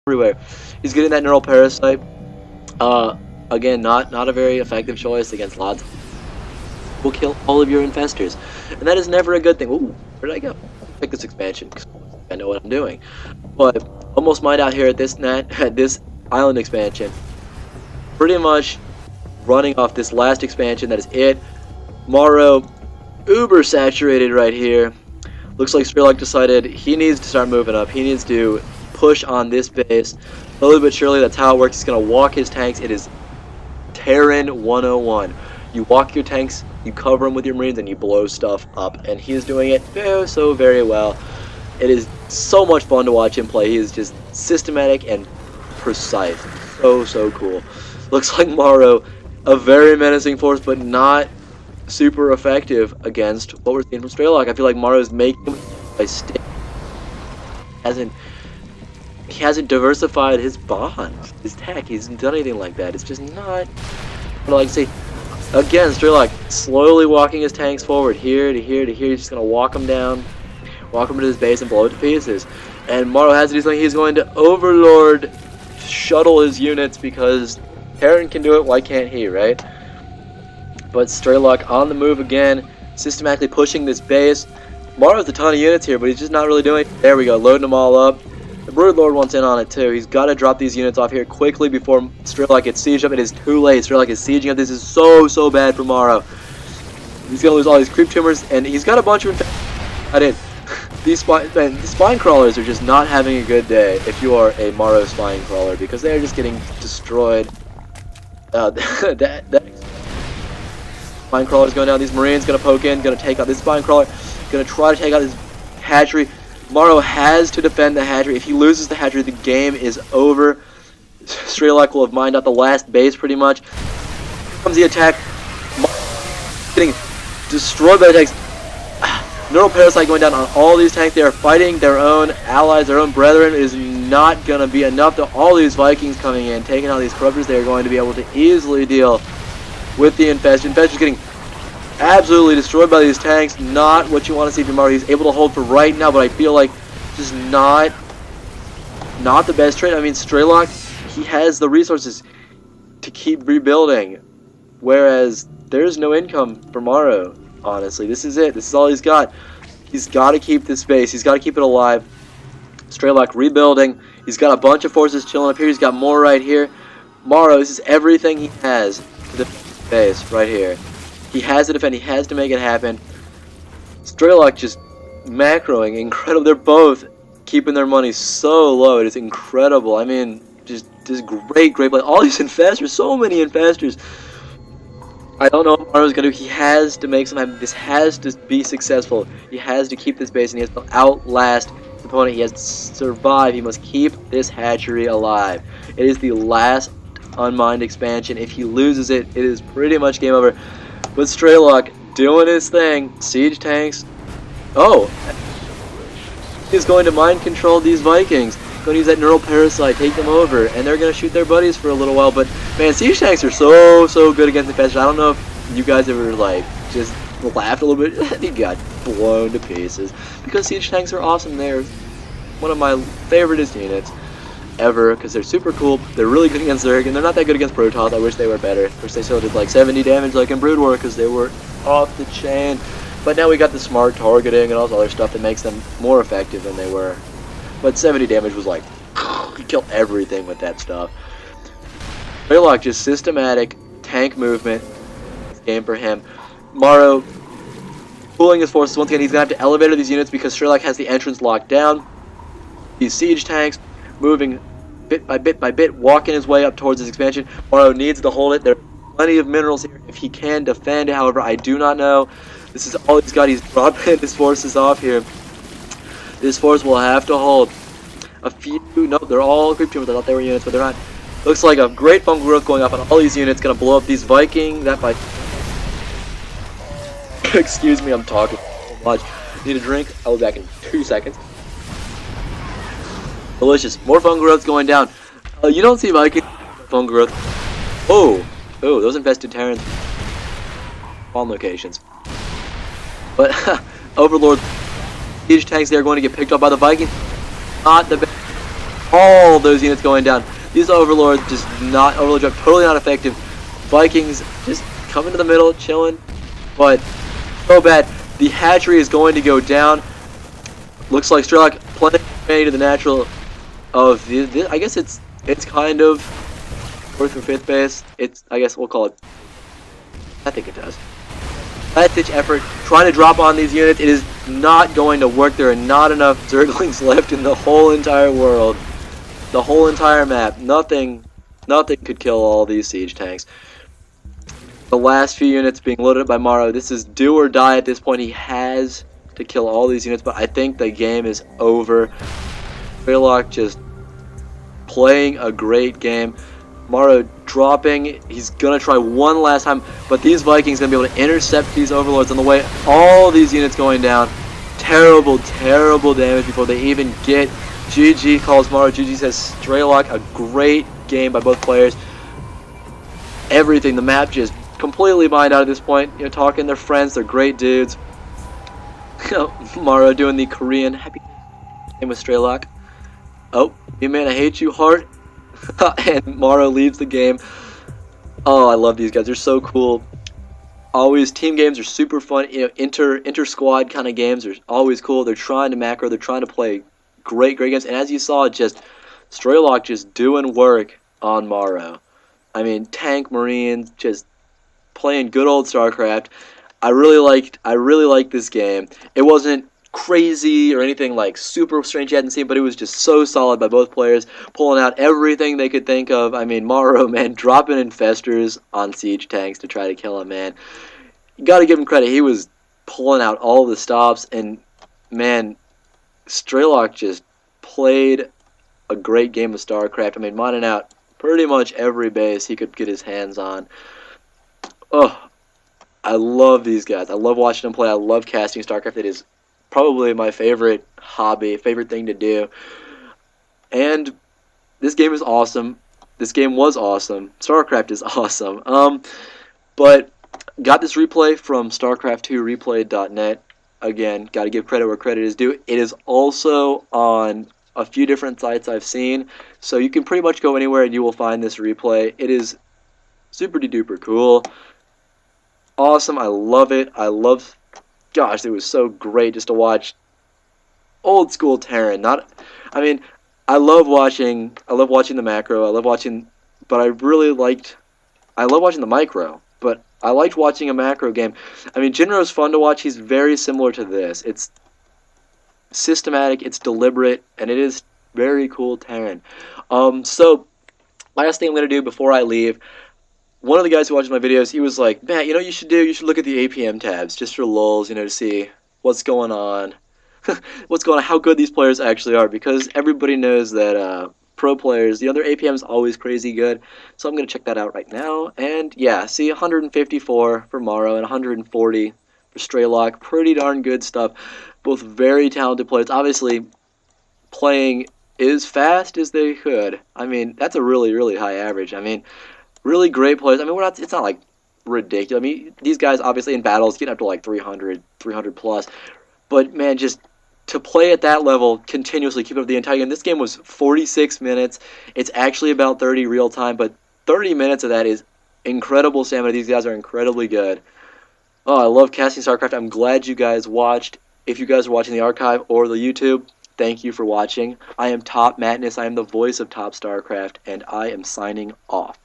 everywhere. He's getting that neural parasite. Again, not a very effective choice against lots. Will kill all of your infestors, and that is never a good thing. Ooh, where did I go? Pick this expansion because I know what I'm doing. But almost mined out here at this this island expansion. Pretty much running off this last expansion. That is it. Morrow, uber saturated right here. Looks like Strelok decided he needs to start moving up. He needs to push on this base. Slowly but surely, that's how it works. He's going to walk his tanks. It is Terran 101. You walk your tanks, you cover them with your Marines, and you blow stuff up. And he is doing it so very well. It is so much fun to watch him play. He is just systematic and precise. So cool. Looks like Morrow, a very menacing force, but not super effective against what we're seeing from Strelok. I feel like Morrow's making a stick. He hasn't diversified his bonds, his tech. He hasn't done anything like that. It's just not what I like to see. Again, Strelok slowly walking his tanks forward, here to here to here. He's just gonna walk them down, walk them to his base, and blow it to pieces. And Morrow has to do something. He's going to Overlord shuttle his units because Terran can do it. Why can't he, right? But Strelok on the move again, systematically pushing this base. Morrow has a ton of units here, but he's just not really doing it. There we go, loading them all up. The Broodlord wants in on it too. He's got to drop these units off here quickly before Strelok gets sieged up. It is too late. Strelok is sieging up. This is so bad for Morrow. He's going to lose all these creep tumors, and he's got a bunch of these spine crawlers are just not having a good day if you are a Morrow spine crawler, because they are just getting destroyed. That spine crawler is going down. These Marines going to poke in, going to take out this spine crawler, going to try to take out this hatchery. Morrow has to defend the hatchery. If he loses the hatchery, the game is over. Strelok will have mined out the last base pretty much. Here comes the attack. Getting destroyed by the tanks. Neural Parasite going down on all these tanks. They are fighting their own allies, their own brethren. It is not going to be enough to all these Vikings coming in, taking out these corruptors. They are going to be able to easily deal with the infested. Infested getting absolutely destroyed by these tanks. Not what you want to see from Morrow. He's able to hold for right now, but I feel like just not the best trade. I mean, Strelok, he has the resources to keep rebuilding, whereas there's no income for Morrow. Honestly, this is it. This is all he's got. He's got to keep this base. He's got to keep it alive. Strelok rebuilding. He's got a bunch of forces chilling up here. He's got more right here. Morrow, this is everything he has to defend the base right here. He has to defend. He has to make it happen. Strelok just macroing. Incredible. They're both keeping their money so low. It is incredible. I mean, just great play. All these infestors. So many infestors. I don't know what Morrow's going to do. He has to make some happen. This has to be successful. He has to keep this base, and he has to outlast his opponent. He has to survive. He must keep this hatchery alive. It is the last unmined expansion. If he loses it, it is pretty much game over. But Strelok doing his thing. Siege tanks. Oh! He's going to mind control these Vikings. Going to use that neural parasite, take them over, and they're going to shoot their buddies for a little while. But man, siege tanks are so good against infestors. I don't know if you guys ever like just laughed a little bit. He got blown to pieces because siege tanks are awesome. They're one of my favoriteest units ever because they're super cool. They're really good against Zerg, and they're not that good against Protoss. I wish they were better. Of course, they still did like 70 damage like in Brood War because they were off the chain. But now we got the smart targeting and all this other stuff that makes them more effective than they were. But 70 damage was like, you kill everything with that stuff. Strelok, just systematic tank movement game for him. Morrow pulling his forces. Once again, he's going to have to elevator these units because Strelok has the entrance locked down. These siege tanks moving bit by bit, walking his way up towards his expansion. Morrow needs to hold it. There are plenty of minerals here if he can defend. However, I do not know. This is all he's got. He's dropping his forces off here. This force will have to hold a few. No, they're all creep tumors. I thought they were units, but they're not. Looks like a great fungal growth going up on all these units. Gonna blow up these Viking. That by. Excuse me, I'm talking so much. Need a drink. I'll be back in 2 seconds. Delicious. More fungal growths going down. You don't see Viking fungal growth. Oh, those infested Terrans. On locations. But Overlord. Siege tanks, they're going to get picked up by the Vikings. Not the best. all those units going down. These overlords just not overlord drop, totally not effective. Vikings just come into the middle, chilling, but so bad. The hatchery is going to go down. Looks like Strelok playing to the natural of the I guess it's kind of 4th or 5th base. I guess we'll call it. I think it does. Last-ditch effort, trying to drop on these units. It is not going to work. There are not enough Zerglings left in the whole entire world. The whole entire map. Nothing could kill all these siege tanks. The last few units being loaded up by mouzMorrow. This is do or die at this point. He has to kill all these units, but I think the game is over. mouzStrelok just playing a great game. mouzMorrow dropping. He's gonna try one last time, but these Vikings gonna be able to intercept these overlords on the way. All these units going down. Terrible, terrible damage before they even get. GG calls mouzMorrow. GG says Strelok. A great game by both players. Everything. The map just completely mined out at this point. You know, talking. They're friends. They're great dudes. mouzMorrow doing the Korean happy game with Strelok. Oh, you man, I hate you, heart. And mouzMorrow leaves the game. Oh, I love these guys. They're so cool. Always, team games are super fun. You know, inter squad kind of games are always cool. They're trying to macro. They're trying to play great games. And as you saw, just Strelok just doing work on mouzMorrow. I mean, tank Marines just playing good old StarCraft. I really liked this game. It wasn't crazy or anything like super strange you hadn't seen, but it was just so solid by both players, pulling out everything they could think of. I mean, mouzMorrow, man, dropping infestors on siege tanks to try to kill him, man. You got to give him credit. He was pulling out all the stops, and man, Strelok just played a great game of StarCraft. I mean, mining out pretty much every base he could get his hands on. Oh, I love these guys. I love watching them play. I love casting StarCraft. It is probably my favorite hobby, favorite thing to do. And this game is awesome. This game was awesome. StarCraft is awesome. But got this replay from StarCraft2replay.net. Again, got to give credit where credit is due. It is also on a few different sites I've seen, so you can pretty much go anywhere and you will find this replay. It is super duper cool. Awesome. I love it. Gosh, it was so great just to watch old school Terran. I love watching the macro. I love watching the micro, but I liked watching a macro game. I mean, Jinro's fun to watch. He's very similar to this. It's systematic, it's deliberate, and it is very cool Terran. So last thing I'm gonna do before I leave. One of the guys who watches my videos, he was like, "Matt, you know what you should do? You should look at the APM tabs just for lulz, you know, to see what's going on, how good these players actually are." Because everybody knows that pro players, their APM is always crazy good. So I'm gonna check that out right now. And yeah, see 154 for mouzMorrow and 140 for Strelok. Pretty darn good stuff. Both very talented players. Obviously, playing as fast as they could. I mean, that's a really high average. I mean, really great players. I mean, it's not like ridiculous. I mean, these guys obviously in battles getting up to like 300 plus. But man, just to play at that level continuously, keep up the entire game. This game was 46 minutes. It's actually about 30 real time, but 30 minutes of that is incredible stamina. These guys are incredibly good. Oh, I love casting StarCraft. I'm glad you guys watched. If you guys are watching the archive or the YouTube, thank you for watching. I am Top Madness. I am the voice of Top StarCraft, and I am signing off.